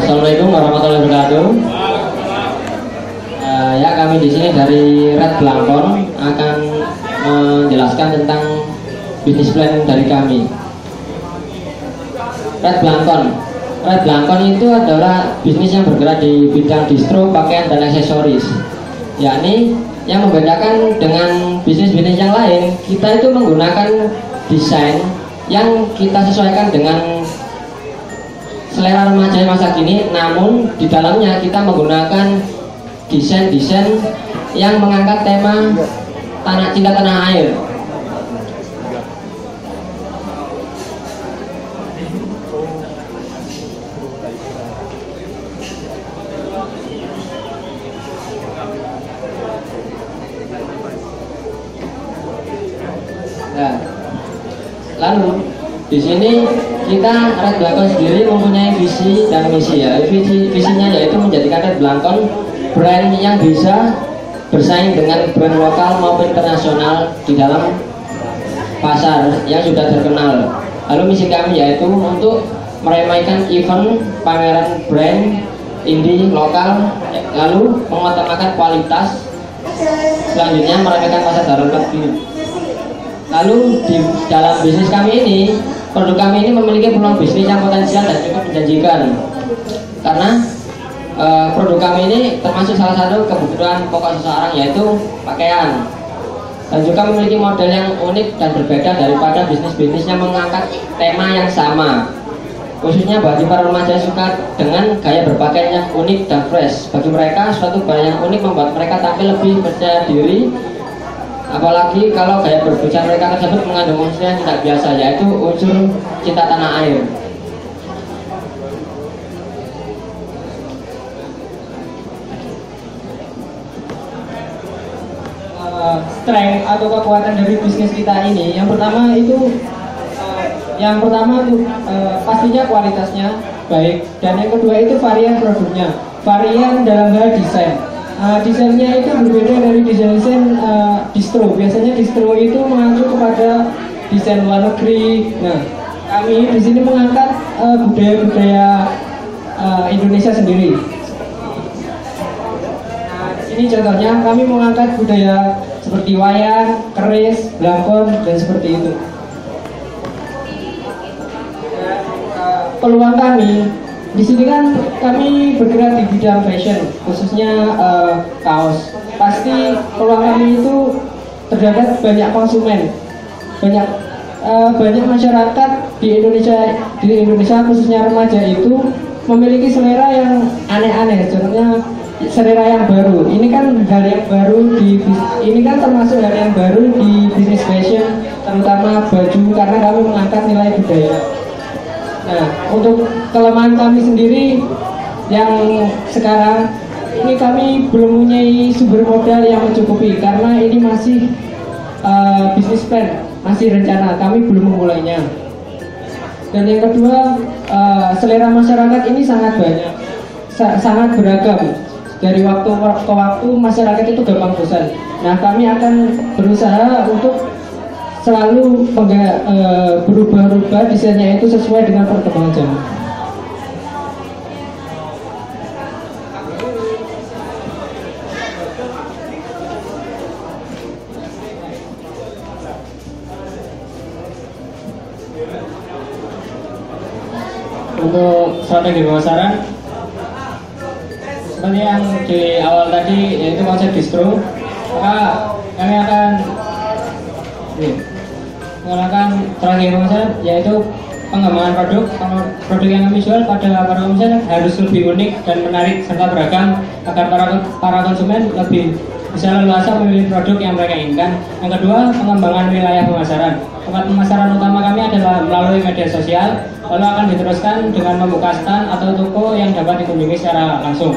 Assalamualaikum warahmatullahi wabarakatuh. Ya, kami di sini dari Red Blankon akan menjelaskan tentang bisnis plan dari kami. Red Blankon itu adalah bisnis yang bergerak di bidang distro, pakaian dan aksesoris. Yakni yang membedakan dengan bisnis-bisnis yang lain, kita itu menggunakan desain yang kita sesuaikan dengan selera remaja masa kini, namun di dalamnya kita menggunakan desain-desain yang mengangkat tema cinta tanah air. Nah, lalu di sini kita Red Blankon sendiri mempunyai visi dan misi ya. Visinya yaitu menjadikan Red Blankon brand yang bisa bersaing dengan brand lokal maupun internasional di dalam pasar yang sudah terkenal. Lalu misi kami yaitu untuk meramaikan event pameran brand indie lokal, lalu mengutamakan kualitas, selanjutnya meramaikan pasar dalam negeri. Lalu di dalam bisnis kami ini, produk kami ini memiliki peluang bisnis yang potensial dan cukup menjanjikan, karena produk kami ini termasuk salah satu kebutuhan pokok seseorang, yaitu pakaian, dan juga memiliki model yang unik dan berbeda daripada bisnis-bisnis yang mengangkat tema yang sama, khususnya bagi para remaja yang suka dengan gaya berpakaian yang unik dan fresh. Bagi mereka, suatu gaya yang unik membuat mereka tampil lebih percaya diri, apalagi kalau gaya berbusana mereka tersebut mengandung unsur yang tidak biasa, yaitu unsur cinta tanah air. Strength atau kekuatan dari bisnis kita ini, yang pertama pastinya kualitasnya baik, dan yang kedua itu varian produknya, varian dalam hal desain. Desainnya itu berbeda dari desain distro. Biasanya distro itu mengacu kepada desain luar negeri. Nah, kami di sini mengangkat budaya-budaya Indonesia sendiri. Nah, ini contohnya kami mengangkat budaya seperti wayang, keris, blangkon, dan seperti itu. Peluang kami di sini kan kami bergerak di bidang fashion, khususnya kaos. Pasti peluang kami itu terdapat banyak konsumen, banyak masyarakat di Indonesia khususnya remaja itu memiliki selera yang aneh-aneh. Contohnya selera yang baru. Ini kan hal yang baru ini kan termasuk hal yang baru di bisnis fashion, terutama baju, karena kami mengangkat nilai budaya. Nah, untuk kelemahan kami sendiri yang sekarang ini, kami belum mempunyai sumber modal yang mencukupi, karena ini masih bisnis plan, masih rencana, kami belum memulainya. Dan yang kedua, selera masyarakat ini sangat banyak, sangat beragam. Dari waktu ke waktu masyarakat itu gampang bosan. Nah, kami akan berusaha untuk selalu berubah-ubah desainnya itu sesuai dengan perkembangan zaman. Untuk strategi pemasaran, seperti yang di awal tadi, yaitu konsep distro, maka kami akan menggunakan strategi pemasaran, yaitu pengembangan produk. Produk yang kami jual pada para konsumen harus lebih unik dan menarik serta beragam, agar para konsumen lebih bisa leluasa memilih produk yang mereka inginkan. Yang kedua, pengembangan wilayah pemasaran. Tempat pemasaran utama kami adalah melalui media sosial, lalu akan diteruskan dengan membuka stand atau toko yang dapat dikunjungi secara langsung.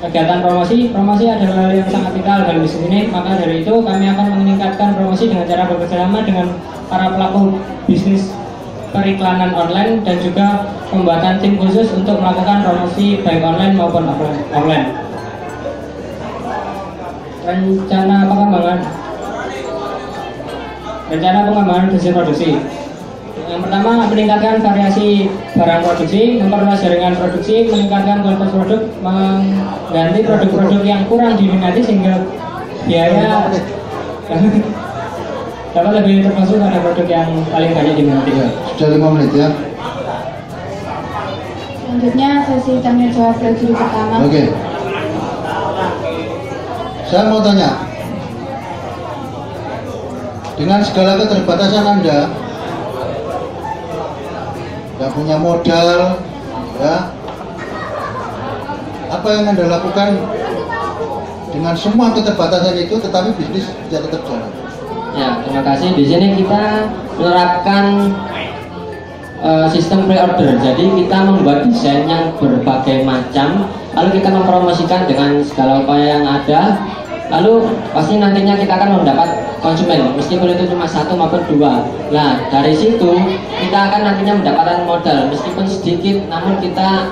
Kegiatan promosi adalah hal yang sangat vital dalam bisnis ini, maka dari itu kami akan meningkatkan promosi dengan cara bekerjasama dengan para pelaku bisnis periklanan online, dan juga pembuatan tim khusus untuk melakukan promosi baik online maupun offline. Rencana pengembangan rencana pengembangan desain produksi. Yang pertama, meningkatkan variasi barang produksi, memperluas jaringan produksi, meningkatkan kualitas produk, mengganti produk-produk yang kurang diminati sehingga biaya dapat lebih termasuk pada produk yang paling banyak diminati. Sudah 5 menit ya. Selanjutnya sesi tanya jawab juri pertama. Oke. Saya mau tanya, dengan segala keterbatasan Anda, nggak punya modal, ya, apa yang Anda lakukan dengan semua keterbatasan itu, tetapi bisnis bisa tetap jalan? Ya, terima kasih. Di sini kita menerapkan sistem pre-order. Jadi kita membuat desain yang berbagai macam, lalu kita mempromosikan dengan segala upaya yang ada. Lalu pasti nantinya kita akan mendapat konsumen, meskipun itu cuma 1 maupun 2. Nah, dari situ kita akan nantinya mendapatkan modal, meskipun sedikit, namun kita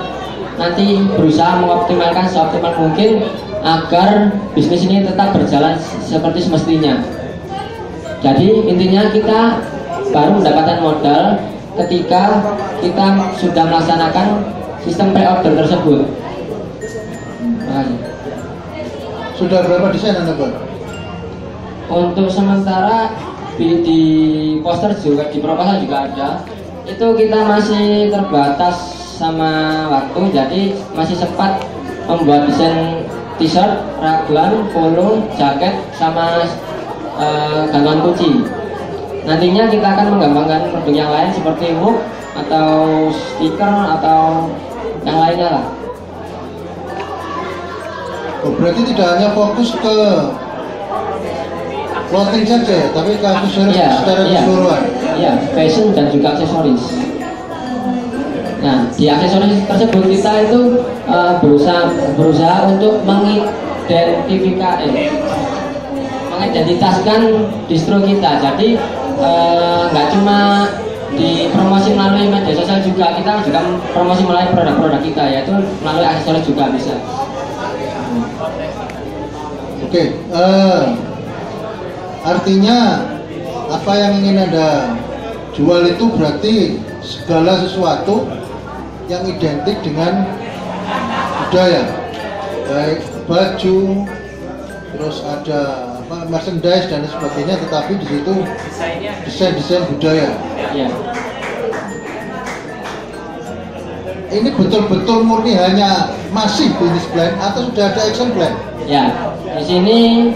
nanti berusaha mengoptimalkan seoptimal mungkin agar bisnis ini tetap berjalan seperti semestinya. Jadi intinya kita baru mendapatkan modal ketika kita sudah melaksanakan sistem pre-order tersebut. Sudah berapa desain Anda buat? Untuk sementara di poster juga, di proposal juga ada. Itu kita masih terbatas sama waktu, jadi masih sempat membuat desain t-shirt, raglan, polo, jaket, sama gantungan kunci. Nantinya kita akan mengembangkan produk yang lain seperti mug atau stiker atau yang lainnya lah. Oh, berarti tidak hanya fokus ke clothing saja ya, tapi ke aksesoris secara keseluruhan. Iya, fashion dan juga aksesoris. Nah, di aksesoris tersebut kita itu berusaha untuk mengidentitaskan distro kita. Jadi nggak cuma di promosi melalui media sosial juga, kita juga promosi melalui produk-produk kita, yaitu melalui aksesoris juga bisa. Oke, artinya apa yang ingin Anda jual itu berarti segala sesuatu yang identik dengan budaya, baik baju, terus ada apa, merchandise dan sebagainya, tetapi di situ desain-desain budaya. Ya. Ini betul-betul murni hanya masih business plan atau sudah ada action plan? Ya, di sini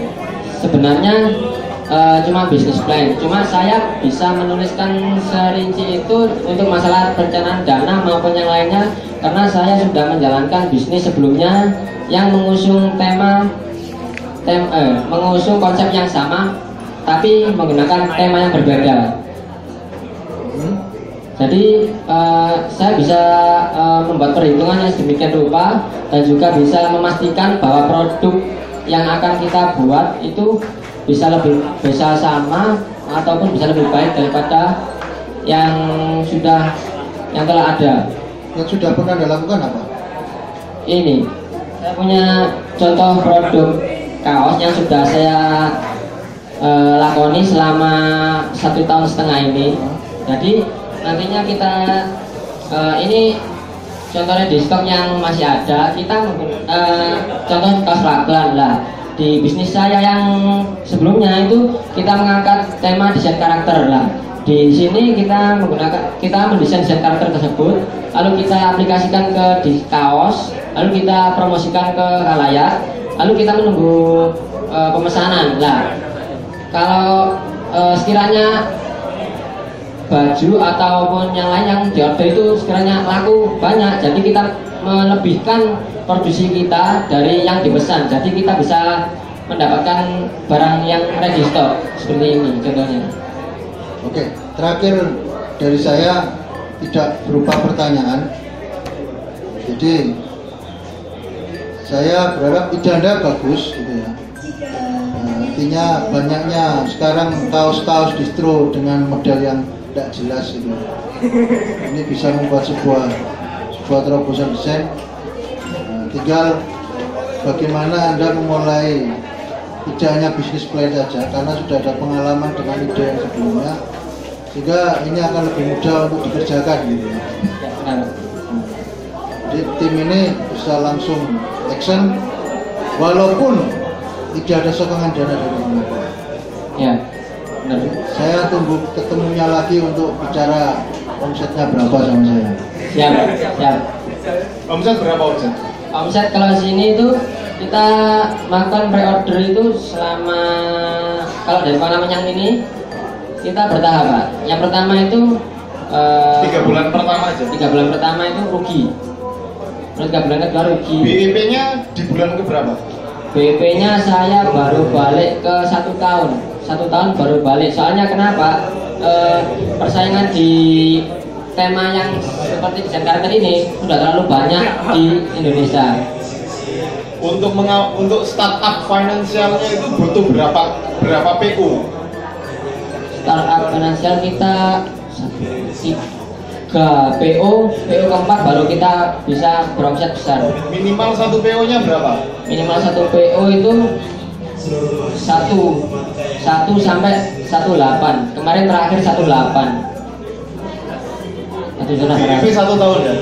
sebenarnya cuma business plan. Cuma saya bisa menuliskan serinci itu untuk masalah perencanaan dana maupun yang lainnya, karena saya sudah menjalankan bisnis sebelumnya yang mengusung mengusung konsep yang sama, tapi menggunakan tema yang berbeda. Jadi saya bisa membuat perhitungan yang sedemikian rupa dan juga bisa memastikan bahwa produk yang akan kita buat itu bisa sama ataupun bisa lebih baik daripada yang telah ada. Yang sudah pernah Anda lakukan apa? Ini saya punya contoh produk kaos yang sudah saya lakoni selama 1,5 tahun ini. Jadi nantinya kita ini contohnya di stok yang masih ada, kita contoh kaos raglan lah. Di bisnis saya yang sebelumnya itu kita mengangkat tema desain karakter lah. Di sini kita mendesain desain karakter tersebut, lalu kita aplikasikan di kaos, lalu kita promosikan ke khalayak, lalu kita menunggu pemesanan lah. Kalau sekiranya baju ataupun yang lain yang diorder itu sekiranya laku banyak, jadi kita melebihkan produksi kita dari yang dipesan, jadi kita bisa mendapatkan barang yang ready stock seperti ini contohnya. Oke, terakhir dari saya tidak berupa pertanyaan, jadi saya berharap ide Anda bagus gitu ya. Artinya banyaknya sekarang kaos-kaos distro dengan model yang tidak jelas itu. Ini bisa membuat sebuah terobosan desain. Tinggal bagaimana Anda memulai tidak hanya bisnis plan saja, karena sudah ada pengalaman dengan ide yang sebelumnya, sehingga ini akan lebih mudah untuk dikerjakan gitu ya. Jadi tim ini bisa langsung action walaupun tidak ada sokongan dana dari pemerintah. Ya, benar. Saya tunggu ketemunya lagi untuk bicara omsetnya berapa sama saya. Siap, siap. Omset berapa omset? Omset kalau sini itu kita melakukan pre-order itu selama, kalau dari pengalaman yang ini kita bertahap Pak. Yang pertama itu 3 bulan pertama aja. 3 bulan pertama itu rugi. Terus 3 bulan kedua rugi. BEP-nya di bulan keberapa? BEP-nya saya baru balik ke 1 tahun. 1 tahun baru balik. Soalnya kenapa? Persaingan di tema yang seperti desain karakter ini sudah terlalu banyak di Indonesia. Untuk startup finansialnya itu butuh berapa PO? Startup finansial kita 3 PO keempat baru kita bisa beromset besar. Minimal 1 PO-nya berapa? Minimal 1 PO itu 1 sampai 1,8. Kemarin terakhir 1,8. BEP 1 tahun ya?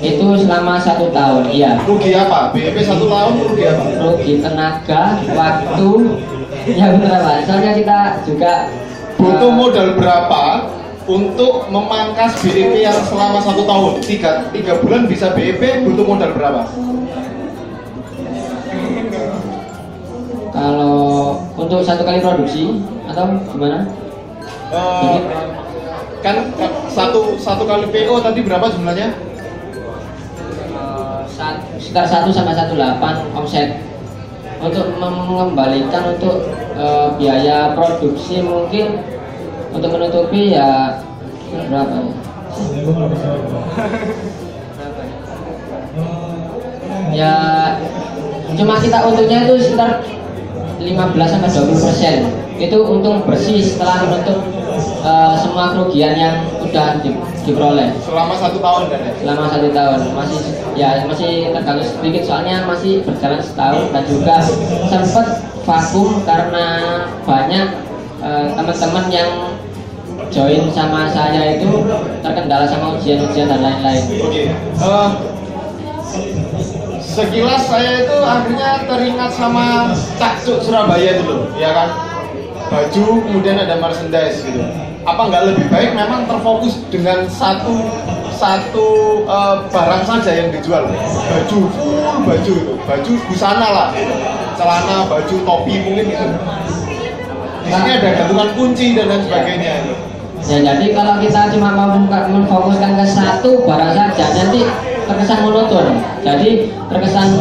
Itu selama 1 tahun, iya. Rugi apa? BEP 1 tahun rugi apa? Rugi tenaga, waktu. Ya benar Pak. Soalnya kita juga butuh modal berapa untuk memangkas BEP yang selama 1 tahun? 3 bulan bisa BEP, butuh modal berapa? Kalau untuk 1 kali produksi atau gimana? Kan satu kali PO tadi berapa jumlahnya? Sekitar 1 sampai 1,8 omset. Untuk mengembalikan untuk biaya produksi mungkin untuk menutupi ya berapa ya? Ya cuma kita untungnya itu sekitar 15 sampai 20%. Itu untung bersih setelah menutup semua kerugian yang udah diperoleh. Selama 1 tahun kan ya? Selama 1 tahun masih terganggu sedikit soalnya masih berjalan setahun dan juga sempat vakum karena banyak teman-teman yang join sama saya itu terkendala sama ujian-ujian dan lain-lain. Oke. Sekilas saya itu akhirnya teringat sama Cakcuk Surabaya dulu, ya kan? Baju kemudian ada merchandise gitu. Apa nggak lebih baik memang terfokus dengan satu barang saja yang dijual? Baju full baju itu, baju busana lah, celana, baju, topi mungkin gitu. Di sini ada gantungan kunci dan lain sebagainya. Ya, jadi kalau kita cuma mau memfokuskan ke satu barang saja nanti terkesan monoton. Jadi terkesan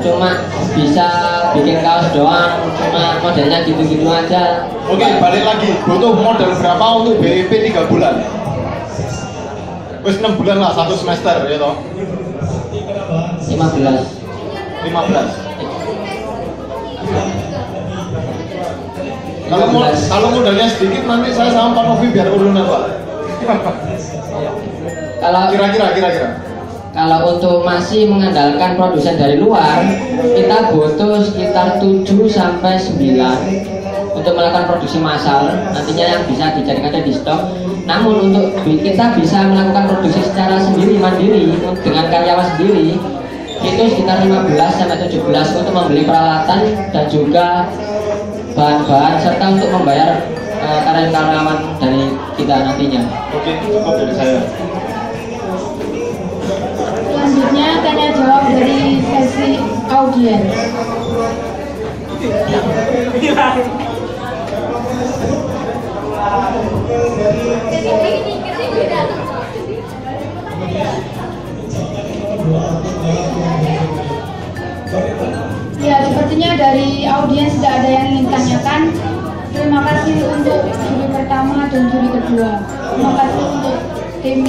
cuma bisa bikin kaos doang, cuma modelnya gitu-gitu aja. Oke, balik lagi. Butuh modal berapa untuk BEP 3 bulan? Wes 6 bulan lah, 1 semester ya toh? 15. Kalau modalnya sedikit nanti saya sama Pak Novi biar urunan Pak. Kalau kira-kira. Kalau untuk masih mengandalkan produsen dari luar, kita butuh sekitar 7 sampai 9 untuk melakukan produksi massal. Nantinya yang bisa dijadikan di stok. Namun untuk kita bisa melakukan produksi secara sendiri mandiri dengan karyawan sendiri itu sekitar 15 sampai 17 untuk membeli peralatan dan juga bahan-bahan serta untuk membayar karyawan dari kita nantinya. Oke, cukup dari saya. Selanjutnya tanya jawab dari sesi audiens. Ya, sepertinya dari audiens tidak ada yang ingin tanyakan. Terima kasih untuk juri pertama dan juri kedua. Terima kasih untuk tim